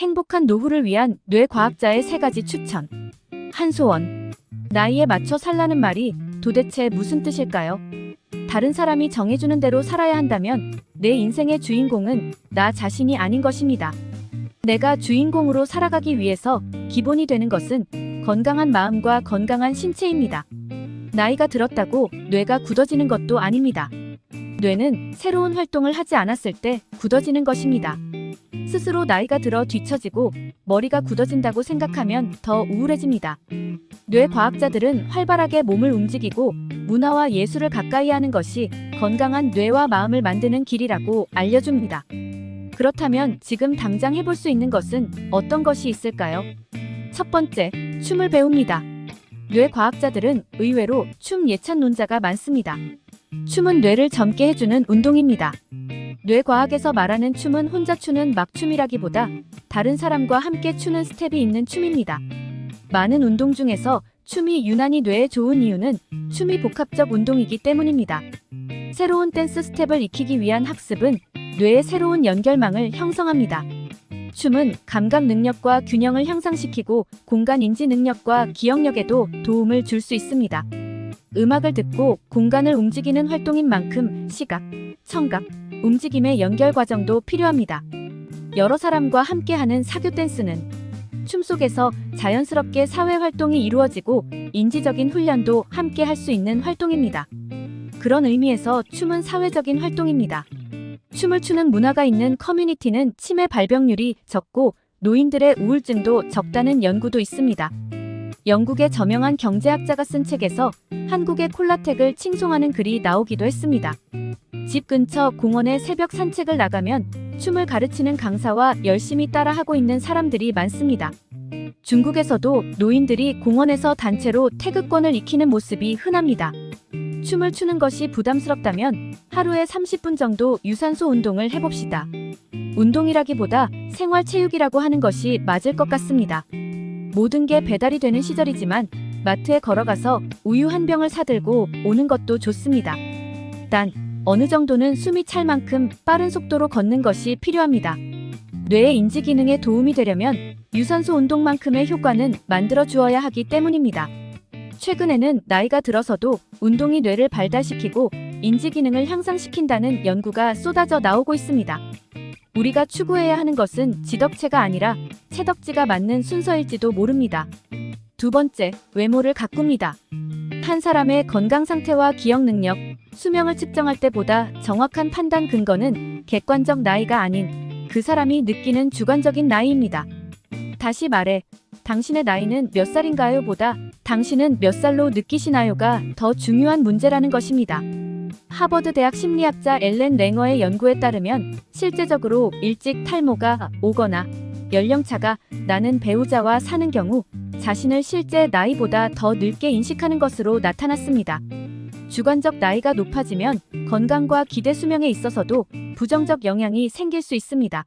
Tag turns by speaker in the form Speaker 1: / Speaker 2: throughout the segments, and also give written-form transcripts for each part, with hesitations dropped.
Speaker 1: 행복한 노후를 위한 뇌과학자의 3가지 추천. 한소원. 나이에 맞춰 살라는 말이 도대체 무슨 뜻일까요? 다른 사람이 정해주는 대로 살아야 한다면 내 인생의 주인공은 나 자신이 아닌 것입니다. 내가 주인공으로 살아가기 위해서 기본이 되는 것은 건강한 마음과 건강한 신체입니다. 나이가 들었다고 뇌가 굳어지는 것도 아닙니다. 뇌는 새로운 활동을 하지 않았을 때 굳어지는 것입니다. 스스로 나이가 들어 뒤처지고 머리가 굳어진다고 생각하면 더 우울해집니다. 뇌과학자들은 활발하게 몸을 움직이고 문화와 예술을 가까이 하는 것이 건강한 뇌와 마음을 만드는 길이라고 알려줍니다. 그렇다면 지금 당장 해볼 수 있는 것은 어떤 것이 있을까요? 첫 번째, 춤을 배웁니다. 뇌과학자들은 의외로 춤 예찬론자가 많습니다. 춤은 뇌를 젊게 해주는 운동입니다. 뇌과학에서 말하는 춤은 혼자 추는 막춤이라기보다 다른 사람과 함께 추는 스텝이 있는 춤입니다. 많은 운동 중에서 춤이 유난히 뇌에 좋은 이유는 춤이 복합적 운동이기 때문입니다. 새로운 댄스 스텝을 익히기 위한 학습은 뇌의 새로운 연결망을 형성합니다. 춤은 감각 능력과 균형을 향상시키고 공간 인지 능력과 기억력에도 도움을 줄 수 있습니다. 음악을 듣고 공간을 움직이는 활동인 만큼 시각, 청각, 움직임의 연결 과정도 필요합니다. 여러 사람과 함께하는 사교 댄스는 춤 속에서 자연스럽게 사회 활동이 이루어지고 인지적인 훈련도 함께 할 수 있는 활동입니다. 그런 의미에서 춤은 사회적인 활동입니다. 춤을 추는 문화가 있는 커뮤니티는 치매 발병률이 적고 노인들의 우울증도 적다는 연구도 있습니다. 영국의 저명한 경제학자가 쓴 책에서 한국의 콜라텍을 칭송하는 글이 나오기도 했습니다. 집 근처 공원에 새벽 산책을 나가면 춤을 가르치는 강사와 열심히 따라하고 있는 사람들이 많습니다. 중국에서도 노인들이 공원에서 단체로 태극권을 익히는 모습이 흔합니다. 춤을 추는 것이 부담스럽다면 하루에 30분 정도 유산소 운동을 해봅시다. 운동이라기보다 생활체육이라고 하는 것이 맞을 것 같습니다. 모든 게 배달이 되는 시절이지만 마트에 걸어가서 우유 한 병을 사들고 오는 것도 좋습니다. 단, 어느 정도는 숨이 찰 만큼 빠른 속도로 걷는 것이 필요합니다. 뇌의 인지 기능에 도움이 되려면 유산소 운동만큼의 효과는 만들어 주어야 하기 때문입니다. 최근에는 나이가 들어서도 운동이 뇌를 발달시키고 인지 기능을 향상시킨다는 연구가 쏟아져 나오고 있습니다. 우리가 추구해야 하는 것은 지덕체가 아니라 체덕지가 맞는 순서일지도 모릅니다. 두 번째, 외모를 가꿉니다. 한 사람의 건강 상태와 기억 능력, 수명을 측정할 때보다 정확한 판단 근거는 객관적 나이가 아닌 그 사람이 느끼는 주관적인 나이입니다. 다시 말해, 당신의 나이는 몇 살인가요? 보다 당신은 몇 살로 느끼시나요가 더 중요한 문제라는 것입니다. 하버드 대학 심리학자 앨런 랭어의 연구에 따르면 실제적으로 일찍 탈모가 오거나 연령차가 나는 배우자와 사는 경우 자신을 실제 나이보다 더 늙게 인식하는 것으로 나타났습니다. 주관적 나이가 높아지면 건강과 기대 수명에 있어서도 부정적 영향이 생길 수 있습니다.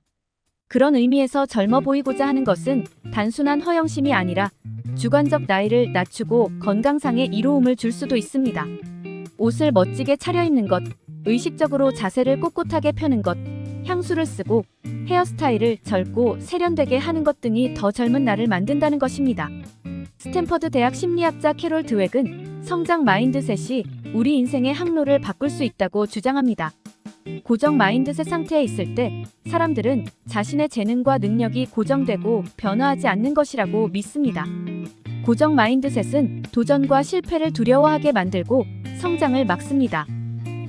Speaker 1: 그런 의미에서 젊어 보이고자 하는 것은 단순한 허영심이 아니라 주관적 나이를 낮추고 건강상의 이로움을 줄 수도 있습니다. 옷을 멋지게 차려입는 것, 의식적으로 자세를 꼿꼿하게 펴는 것, 향수를 쓰고 헤어스타일을 젊고 세련되게 하는 것 등이 더 젊은 나를 만든다는 것입니다. 스탠퍼드 대학 심리학자 캐롤 드웩은 성장 마인드셋이 우리 인생의 항로를 바꿀 수 있다고 주장합니다. 고정 마인드셋 상태에 있을 때 사람들은 자신의 재능과 능력이 고정되고 변화하지 않는 것이라고 믿습니다. 고정 마인드셋은 도전과 실패를 두려워하게 만들고 성장을 막습니다.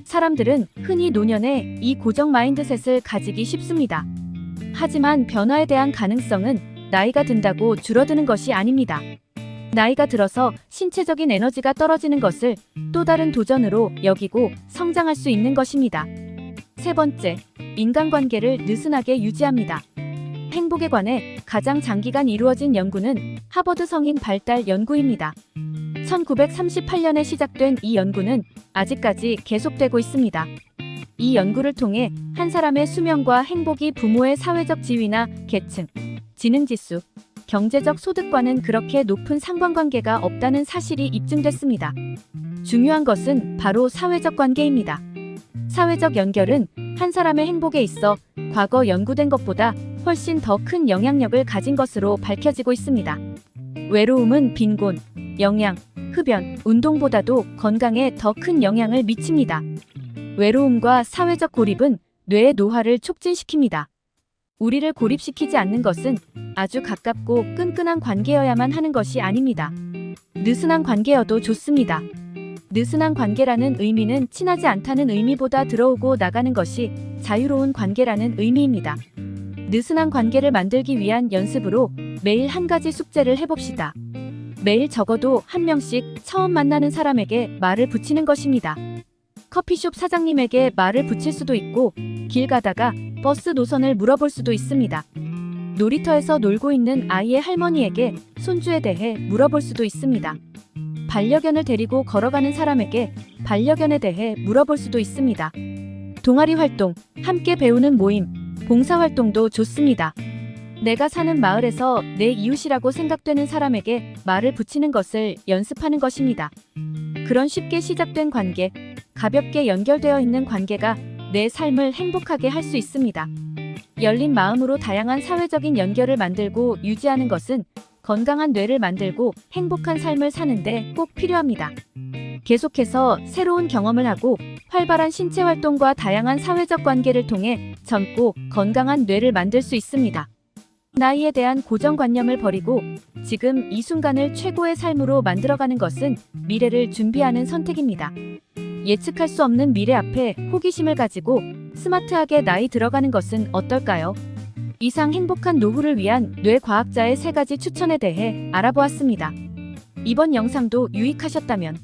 Speaker 1: 사람들은 흔히 노년에 이 고정 마인드셋을 가지기 쉽습니다. 하지만 변화에 대한 가능성은 나이가 든다고 줄어드는 것이 아닙니다. 나이가 들어서 신체적인 에너지가 떨어지는 것을 또 다른 도전으로 여기고 성장할 수 있는 것입니다. 세 번째, 인간관계를 느슨하게 유지합니다. 행복에 관해 가장 장기간 이루어진 연구는 하버드 성인 발달 연구입니다. 1938년에 시작된 이 연구는 아직까지 계속되고 있습니다. 이 연구를 통해 한 사람의 수명과 행복이 부모의 사회적 지위나 계층, 지능지수, 경제적 소득과는 그렇게 높은 상관관계가 없다는 사실이 입증됐습니다. 중요한 것은 바로 사회적 관계입니다. 사회적 연결은 한 사람의 행복에 있어 과거 연구된 것보다 훨씬 더 큰 영향력을 가진 것으로 밝혀지고 있습니다. 외로움은 빈곤, 영양, 흡연, 운동보다도 건강에 더 큰 영향을 미칩니다. 외로움과 사회적 고립은 뇌의 노화를 촉진시킵니다. 우리를 고립시키지 않는 것은 아주 가깝고 끈끈한 관계여야만 하는 것이 아닙니다. 느슨한 관계여도 좋습니다. 느슨한 관계라는 의미는 친하지 않다는 의미보다 들어오고 나가는 것이 자유로운 관계라는 의미입니다. 느슨한 관계를 만들기 위한 연습으로 매일 한 가지 숙제를 해봅시다. 매일 적어도 한 명씩 처음 만나는 사람에게 말을 붙이는 것입니다. 커피숍 사장님에게 말을 붙일 수도 있고, 길 가다가 버스 노선을 물어볼 수도 있습니다. 놀이터에서 놀고 있는 아이의 할머니에게 손주에 대해 물어볼 수도 있습니다. 반려견을 데리고 걸어가는 사람에게 반려견에 대해 물어볼 수도 있습니다. 동아리 활동, 함께 배우는 모임, 봉사활동도 좋습니다. 내가 사는 마을에서 내 이웃이라고 생각되는 사람에게 말을 붙이는 것을 연습하는 것입니다. 그런 쉽게 시작된 관계, 가볍게 연결되어 있는 관계가 내 삶을 행복하게 할 수 있습니다. 열린 마음으로 다양한 사회적인 연결을 만들고 유지하는 것은 건강한 뇌를 만들고 행복한 삶을 사는데 꼭 필요합니다. 계속해서 새로운 경험을 하고 활발한 신체 활동과 다양한 사회적 관계를 통해 젊고 건강한 뇌를 만들 수 있습니다. 나이에 대한 고정관념을 버리고 지금 이 순간을 최고의 삶으로 만들어가는 것은 미래를 준비하는 선택입니다. 예측할 수 없는 미래 앞에 호기심을 가지고 스마트하게 나이 들어가는 것은 어떨까요? 이상 행복한 노후를 위한 뇌과학자의 3가지 추천에 대해 알아보았습니다. 이번 영상도 유익하셨다면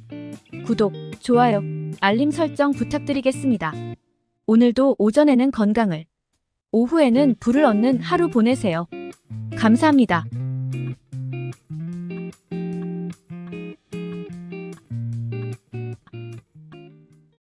Speaker 1: 구독, 좋아요, 알림 설정 부탁드리겠습니다. 오늘도 오전에는 건강을, 오후에는 부를 얻는 하루 보내세요. 감사합니다.